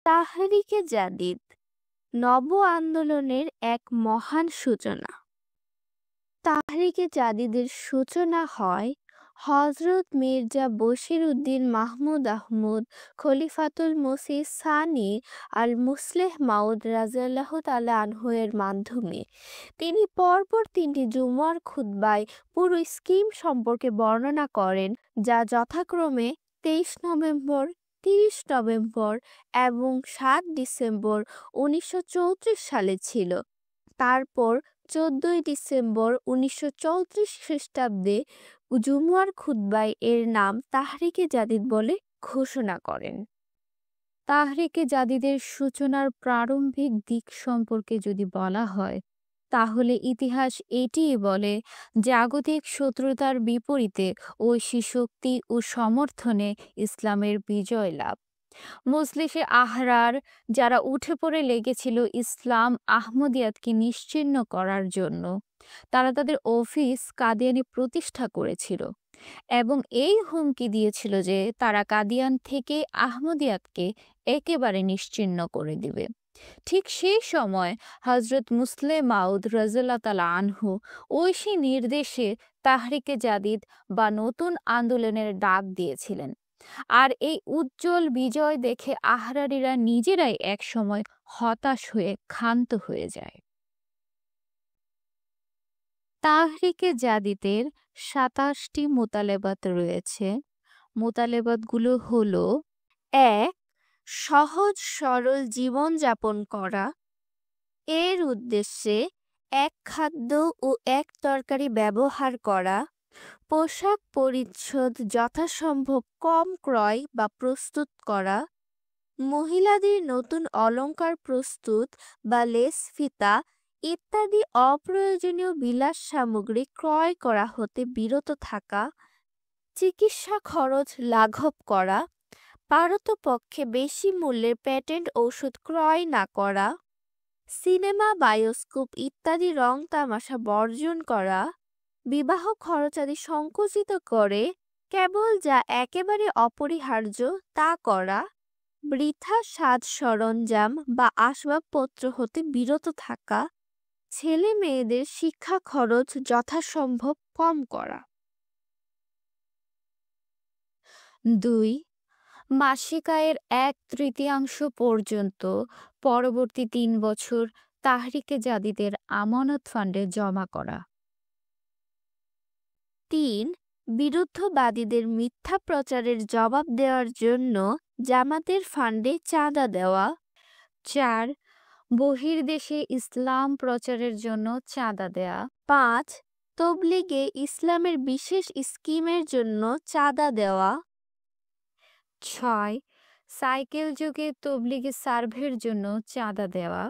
তাহরিকে Jadid নব আন্দোলনের এক মহান সূচনা। তাহরিকে জাদিদের সূচনা হয় হজরত মির্জা বশির উদ্দিন মাহমুদ আহমদ খলিফাতুল মসিহ সানি আল মুসলেহ মাউদ রাদিয়াল্লাহু তাআলা আনহু এর মাধ্যমে। তিনি পরপর 3টি জুমার খুতবায় পুরো স্কিম সম্পর্কে বর্ণনা করেন, যা যথাক্রমে 23 নভেম্বর, 30 নভেম্বর এবং 7 ডিসেম্বর 1934 সালে ছিল। তারপর 14 ডিসেম্বর 1934 খ্রিস্টাব্দে জুমুয়ার খুতবায় এর নাম তাহরিকে জাদিদ বলে ঘোষণা করেন। তাহরিকে জাদিদের সূচনার প্রারম্ভিক দিক সম্পর্কে যদি বলা হয়, তাহলে ইতিহাস এটিই বলে জাগতিক শত্রুতার বিপরীতে ঐশী শক্তি ও সমর্থনে ইসলামের বিজয় লাভ। মজলিসে আহরার, যারা উঠে পড়ে লেগেছিল ইসলাম আহমদিয়াতকে নিশ্চিহ্ন করার জন্য, তারা তাদের অফিস কাদিয়ানে প্রতিষ্ঠা করেছিল এবং এই হুমকি দিয়েছিল যে তারা কাদিয়ান থেকে আহমদিয়াতকে একেবারে নিশ্চিহ্ন করে দিবে। ঠিক সেই সময় হজরত মুসলেহ মাউদ রাদিয়াল্লাহু তাআলা আনহু ঐশী নির্দেশে তাহরিকে জাদিদ বা নতুন আন্দোলনের ডাক দিয়েছিলেন। আর এই উজ্জ্বল বিজয় দেখে আহরারিরা নিজেরাই একসময় হতাশ হয়ে ক্ষান্ত হয়ে যায়। তাহরিকে জাদিদের 27টি মোতালেবাত রয়েছে। মোতালেবাতগুলো হলো: 1. সহজ সরল জীবনযাপন করা। এর উদ্দেশ্যে এক খাদ্য ও এক তরকারি ব্যবহার করা। পোশাক পরিচ্ছদ যথাসম্ভব কম ক্রয় বা প্রস্তুত করা। মহিলাদের নতুন অলংকার প্রস্তুত বা লেস ফিতা ইত্যাদি অপ্রয়োজনীয় বিলাস সামগ্রী ক্রয় করা হতে বিরত থাকা। চিকিৎসা খরচ লাঘব করা। পারতপক্ষে বেশি মূল্যের প্যাটেন্ট ঔষধ ক্রয় না করা। সিনেমা, বায়োস্কোপ ইত্যাদি রং তামাশা বর্জন করা। বিবাহ খরচাদি সংকুচিত করে কেবল যা একেবারে অপরিহার্য তা করা। বৃথা সাজ সরঞ্জাম বা আসবাবপত্র হতে বিরত থাকা। ছেলে মেয়েদের শিক্ষা খরচ যথাসম্ভব কম করা। 2. মাসিক আয়ের 1/3 পর্যন্ত পরবর্তী 3 বছর তাহরিকে জাদিদের আমানত ফান্ডে জমা করা। 3. বিরুদ্ধবাদীদের মিথ্যা প্রচারের জবাব দেওয়ার জন্য জামাতের ফান্ডে চাঁদা দেওয়া। 4. বহির্দেশে ইসলাম প্রচারের জন্য চাঁদা দেয়া। 5. তবলিগে ইসলামের বিশেষ স্কিমের জন্য চাঁদা দেওয়া। 6. সাইকেল যুগে তবলিগে সার্ভের জন্য চাঁদা দেওয়া।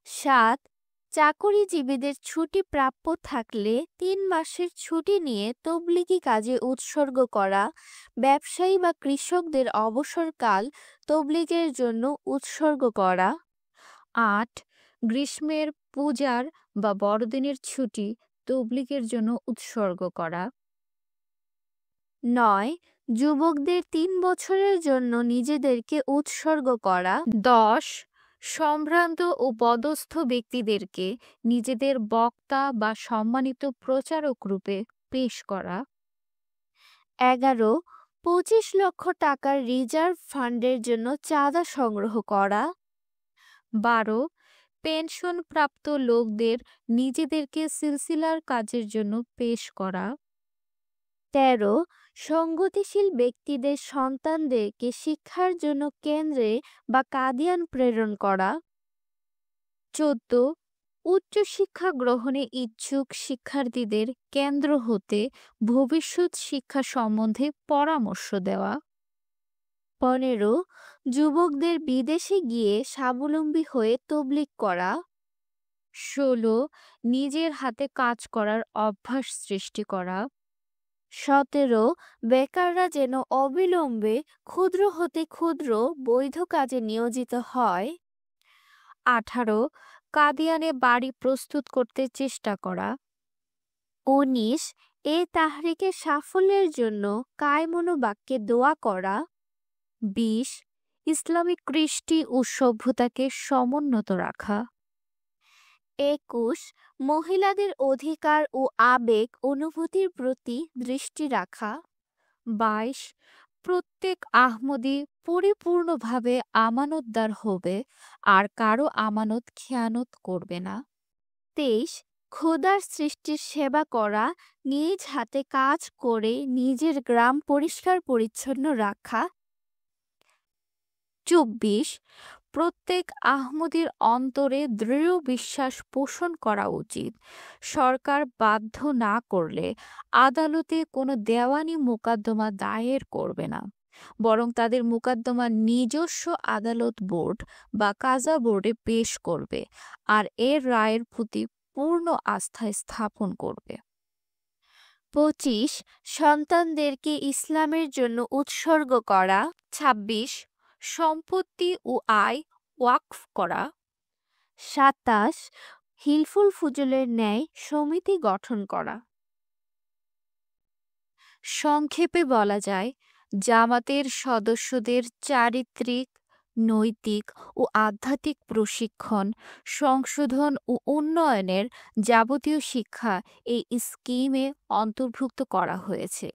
7. চাকরিজীবীদের ছুটি প্রাপ্য থাকলে 3 মাসের ছুটি নিয়ে তবলিগি কাজে উৎসর্গ করা। ব্যবসায়ী বা কৃষকদের অবসরকাল তবলিগের জন্য উৎসর্গ করা। 8. গ্রীষ্মের পূজার বা বড়দিনের ছুটি তবলিগের জন্য উৎসর্গ করা। 9. যুবকদের 3 বছরের জন্য নিজেদেরকে উৎসর্গ করা। 10. সম্ভ্রান্ত ও পদস্থ ব্যক্তিদেরকে নিজেদের বক্তা বা সম্মানিত প্রচারক রূপে পেশ করা। 11. 25 লক্ষ টাকার রিজার্ভ ফান্ডের জন্য চাঁদা সংগ্রহ করা। 12. পেনশন প্রাপ্ত লোকদের নিজেদেরকে সিলসিলার কাজের জন্য পেশ করা। 13. সঙ্গতিশীল ব্যক্তিদের সন্তানদেরকে শিক্ষার জন্য কেন্দ্রে বা কাদিয়ান প্রেরণ করা। 14. উচ্চশিক্ষা গ্রহণে ইচ্ছুক শিক্ষার্থীদের কেন্দ্র হতে ভবিষ্যৎ শিক্ষা সম্বন্ধে পরামর্শ দেওয়া। 15. যুবকদের বিদেশে গিয়ে স্বাবলম্বী হয়ে তবলিগ করা। 16. নিজের হাতে কাজ করার অভ্যাস সৃষ্টি করা। 17. বেকাররা যেন অবিলম্বে ক্ষুদ্র হতে ক্ষুদ্র বৈধ কাজে নিয়োজিত হয়। 18. কাদিয়ানে বাড়ি প্রস্তুত করতে চেষ্টা করা। 19. এই তাহরিকের সাফল্যের জন্য কায়মনোবাক্যে দোয়া করা। 20. ইসলামিক কৃষ্টি ও সভ্যতাকে সমুন্নত রাখা। 21 মহিলাদের অধিকার ও আবেগ অনুভূতির প্রতি দৃষ্টি রাখা। 22 প্রত্যেক আহমদী পরিপূর্ণভাবে আমানতদার হবে আর কারো আমানত খেয়ানত করবে না। 23 খোদার সৃষ্টির সেবা করা, নিজ হাতে কাজ করে নিজের গ্রাম পরিষ্কার পরিচ্ছন্ন রাখা। 24 প্রত্যেক আহমদীর অন্তরে দৃঢ় বিশ্বাস পোষণ করা উচিত, সরকার বাধ্য না করলে আদালতে কোনো দেওয়ানি মোকদ্দমা দায়ের করবে না, বরং তাদের মোকদ্দমা নিজস্ব আদালত বোর্ড বা কাজা বোর্ডে পেশ করবে আর এর রায়ের প্রতি পূর্ণ আস্থা স্থাপন করবে। 25 সন্তানদেরকে ইসলামের জন্য উৎসর্গ করা। 26 সম্পত্তি ও আয় ওয়াকফ করা। 27 হিলফুল ফুজুলের ন্যায় সমিতি গঠন করা। সংক্ষেপে বলা যায়, জামাতের সদস্যদের চারিত্রিক, নৈতিক ও আধ্যাত্মিক প্রশিক্ষণ, সংশোধন ও উন্নয়নের যাবতীয় শিক্ষা এই স্কিমে অন্তর্ভুক্ত করা হয়েছে।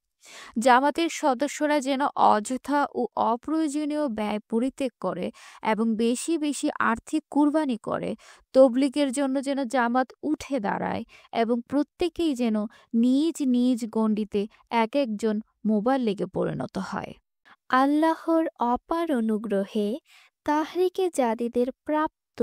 জামাতের সদস্যরা যেন অযথা ও অপ্রয়োজনীয় ব্যয় পরিত্যাগ করে এবং বেশি বেশি আর্থিক কুরবানি করে, তবলিগের জন্য যেন জামাত উঠে দাঁড়ায় এবং প্রত্যেকেই যেন নিজ নিজ গণ্ডিতে এক একজন মোবাল্লিগে পরিণত হয়। আল্লাহর অপার অনুগ্রহে তাহরিকে জাদিদের প্রাপ্ত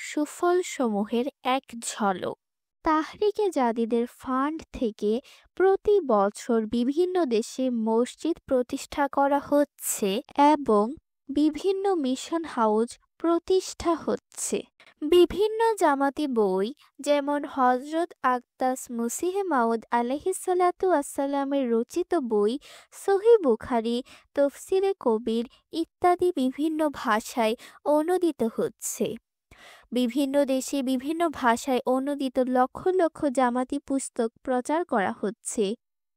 সুফলসমূহের এক ঝলক। তাহরিকে জাদিদের ফান্ড থেকে প্রতি বছর বিভিন্ন দেশে মসজিদ প্রতিষ্ঠা করা হচ্ছে এবং বিভিন্ন মিশন হাউস প্রতিষ্ঠা হচ্ছে। বিভিন্ন জামাতি বই যেমন হযরত আকদাস মসিহে মাউদ আলাইহিসসালাতু ওয়াসসালামের রচিত বই, সহিহ বুখারী, তফসিরে কবির ইত্যাদি বিভিন্ন ভাষায় অনূদিত হচ্ছে। বিভিন্ন দেশে বিভিন্ন ভাষায় অনূদিত লক্ষ লক্ষ জামাতি পুস্তক প্রচার করা হচ্ছে।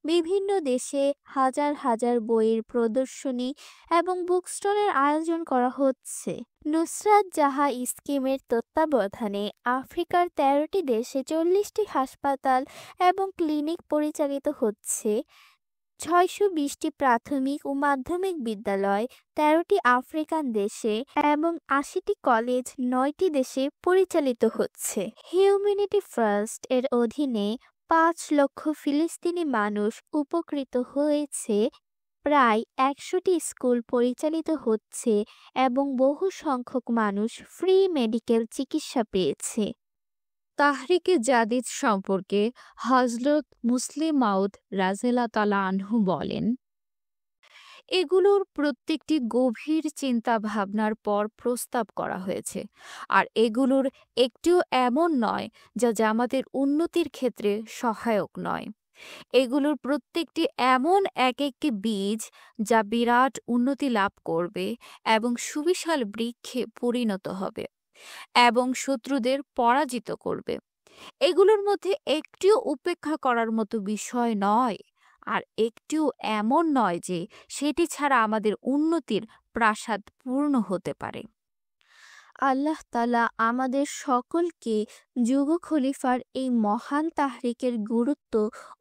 বিভিন্ন দেশে হাজার হাজার বইয়ের প্রদর্শনী এবং বুক স্টলের আয়োজন করা হচ্ছে। নুসরাত জাহাঁ স্কিমের তত্ত্বাবধানে আফ্রিকার 13টি দেশে 40টি হাসপাতাল এবং ক্লিনিক পরিচালিত হচ্ছে। 620টি প্রাথমিক ও মাধ্যমিক বিদ্যালয় 13টি আফ্রিকান দেশে এবং 80টি কলেজ 9টি দেশে পরিচালিত হচ্ছে। হিউম্যানিটি ফার্স্ট এর অধীনে 5 লক্ষ ফিলিস্তিনি মানুষ উপকৃত হয়েছে, প্রায় 100টি স্কুল পরিচালিত হচ্ছে এবং বহু সংখ্যক মানুষ ফ্রি মেডিকেল চিকিৎসা পেয়েছে। তাহরিকে জাদিদ সম্পর্কে হযরত মুসলিম মাউদ রাদিয়াল্লাহু তাআলা আনহু বলেন, এগুলোর প্রত্যেকটি গভীর চিন্তা ভাবনার পর প্রস্তাব করা হয়েছে, আর এগুলোর একটিও এমন নয় যা জামাতের উন্নতির ক্ষেত্রে সহায়ক নয়। এগুলোর প্রত্যেকটি এমন এক একটি বীজ যা বিরাট উন্নতি লাভ করবে এবং সুবিশাল বৃক্ষে পরিণত হবে এবং শত্রুদের পরাজিত করবে। এগুলোর মধ্যে একটিও উপেক্ষা করার মতো বিষয় নয়, আর একটিও এমন নয় যে সেটি ছাড়া আমাদের উন্নতির প্রাসাদ পূর্ণ হতে পারে। আল্লাহ তাআলা আমাদের সকলকে যুগ খলিফার এই মহান তাহরিকের গুরুত্ব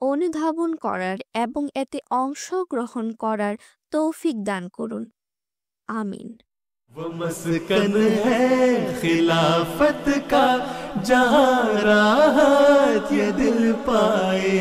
অনুধাবন করার এবং এতে অংশগ্রহণ করার তৌফিক দান করুন। আমিন। वो मस्कन है खिलाफत का, जहाँ राहत ये दिल पाए।